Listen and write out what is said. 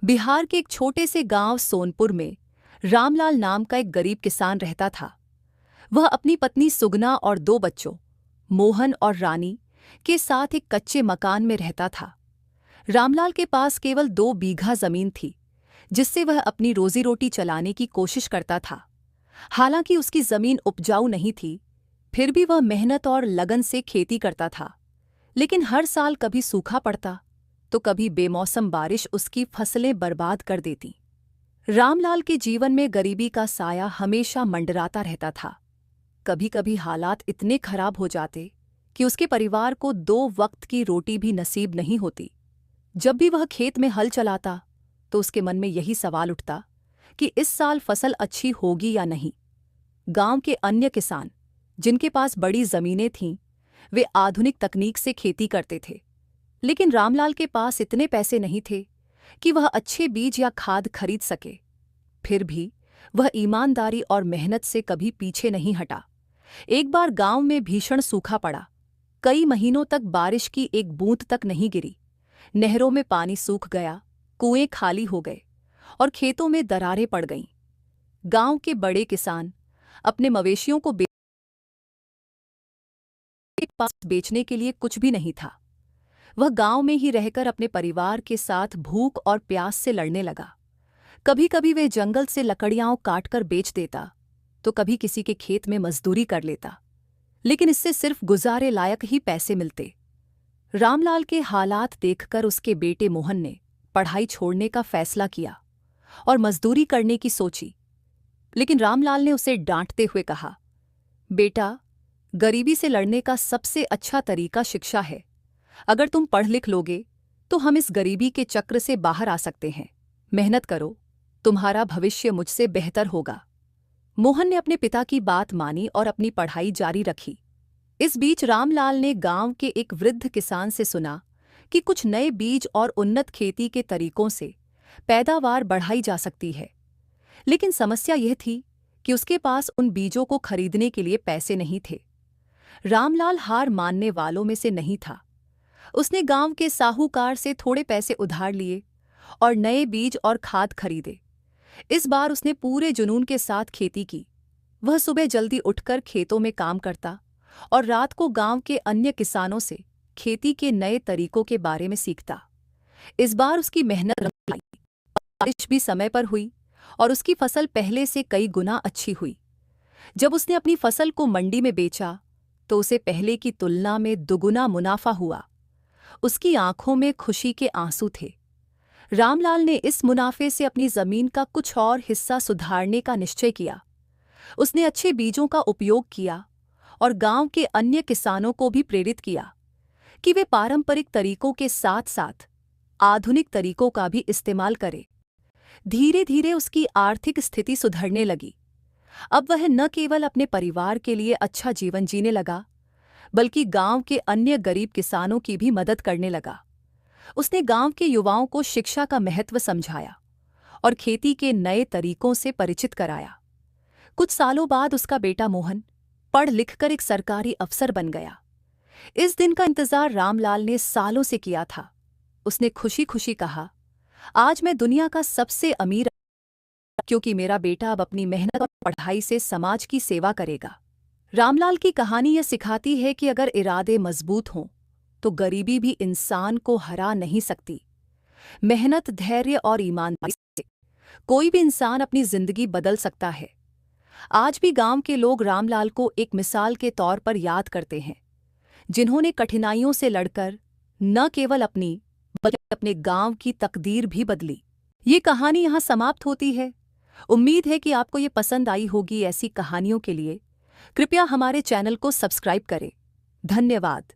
बिहार के एक छोटे से गांव सोनपुर में रामलाल नाम का एक गरीब किसान रहता था। वह अपनी पत्नी सुगना और दो बच्चों मोहन और रानी के साथ एक कच्चे मकान में रहता था। रामलाल के पास केवल 2 बीघा जमीन थी, जिससे वह अपनी रोजी रोटी चलाने की कोशिश करता था। हालांकि उसकी जमीन उपजाऊ नहीं थी, फिर भी वह मेहनत और लगन से खेती करता था। लेकिन हर साल कभी सूखा पड़ता तो कभी बेमौसम बारिश उसकी फसलें बर्बाद कर देती। रामलाल के जीवन में गरीबी का साया हमेशा मंडराता रहता था। कभी कभी हालात इतने खराब हो जाते कि उसके परिवार को 2 वक्त की रोटी भी नसीब नहीं होती। जब भी वह खेत में हल चलाता तो उसके मन में यही सवाल उठता कि इस साल फसल अच्छी होगी या नहीं। गांव के अन्य किसान, जिनके पास बड़ी जमीनें थीं, वे आधुनिक तकनीक से खेती करते थे। लेकिन रामलाल के पास इतने पैसे नहीं थे कि वह अच्छे बीज या खाद खरीद सके। फिर भी वह ईमानदारी और मेहनत से कभी पीछे नहीं हटा। एक बार गांव में भीषण सूखा पड़ा। कई महीनों तक बारिश की एक बूंद तक नहीं गिरी। नहरों में पानी सूख गया, कुएं खाली हो गए और खेतों में दरारें पड़ गईं। गांव के बड़े किसान अपने मवेशियों को पास बेचने के लिए कुछ भी नहीं था। वह गांव में ही रहकर अपने परिवार के साथ भूख और प्यास से लड़ने लगा। कभी कभी वह जंगल से लकड़ियां काटकर बेच देता तो कभी किसी के खेत में मजदूरी कर लेता, लेकिन इससे सिर्फ गुजारे लायक ही पैसे मिलते। रामलाल के हालात देखकर उसके बेटे मोहन ने पढ़ाई छोड़ने का फैसला किया और मजदूरी करने की सोची। लेकिन रामलाल ने उसे डांटते हुए कहा, बेटा, गरीबी से लड़ने का सबसे अच्छा तरीका शिक्षा है। अगर तुम पढ़ लिख लोगे तो हम इस गरीबी के चक्र से बाहर आ सकते हैं। मेहनत करो, तुम्हारा भविष्य मुझसे बेहतर होगा। मोहन ने अपने पिता की बात मानी और अपनी पढ़ाई जारी रखी। इस बीच रामलाल ने गांव के एक वृद्ध किसान से सुना कि कुछ नए बीज और उन्नत खेती के तरीकों से पैदावार बढ़ाई जा सकती है। लेकिन समस्या यह थी कि उसके पास उन बीजों को खरीदने के लिए पैसे नहीं थे। रामलाल हार मानने वालों में से नहीं था। उसने गांव के साहूकार से थोड़े पैसे उधार लिए और नए बीज और खाद खरीदे। इस बार उसने पूरे जुनून के साथ खेती की। वह सुबह जल्दी उठकर खेतों में काम करता और रात को गांव के अन्य किसानों से खेती के नए तरीकों के बारे में सीखता। इस बार उसकी मेहनत रंग लाई। बारिश भी समय पर हुई और उसकी फसल पहले से कई गुना अच्छी हुई। जब उसने अपनी फसल को मंडी में बेचा तो उसे पहले की तुलना में दुगुना मुनाफा हुआ। उसकी आंखों में खुशी के आंसू थे। रामलाल ने इस मुनाफे से अपनी जमीन का कुछ और हिस्सा सुधारने का निश्चय किया। उसने अच्छे बीजों का उपयोग किया और गांव के अन्य किसानों को भी प्रेरित किया कि वे पारंपरिक तरीकों के साथ साथ आधुनिक तरीकों का भी इस्तेमाल करें। धीरे धीरे उसकी आर्थिक स्थिति सुधरने लगी। अब वह न केवल अपने परिवार के लिए अच्छा जीवन जीने लगा, बल्कि गांव के अन्य गरीब किसानों की भी मदद करने लगा। उसने गांव के युवाओं को शिक्षा का महत्व समझाया और खेती के नए तरीकों से परिचित कराया। कुछ सालों बाद उसका बेटा मोहन पढ़ लिखकर एक सरकारी अफसर बन गया। इस दिन का इंतजार रामलाल ने सालों से किया था। उसने खुशी खुशी कहा, आज मैं दुनिया का सबसे अमीर, क्योंकि मेरा बेटा अब अपनी मेहनत और पढ़ाई से समाज की सेवा करेगा। रामलाल की कहानी यह सिखाती है कि अगर इरादे मजबूत हों तो गरीबी भी इंसान को हरा नहीं सकती। मेहनत, धैर्य और ईमानदारी से कोई भी इंसान अपनी जिंदगी बदल सकता है। आज भी गांव के लोग रामलाल को एक मिसाल के तौर पर याद करते हैं, जिन्होंने कठिनाइयों से लड़कर न केवल अपनी बल्कि अपने गांव की तकदीर भी बदली। ये कहानी यहाँ समाप्त होती है। उम्मीद है कि आपको ये पसंद आई होगी। ऐसी कहानियों के लिए कृपया हमारे चैनल को सब्सक्राइब करें। धन्यवाद।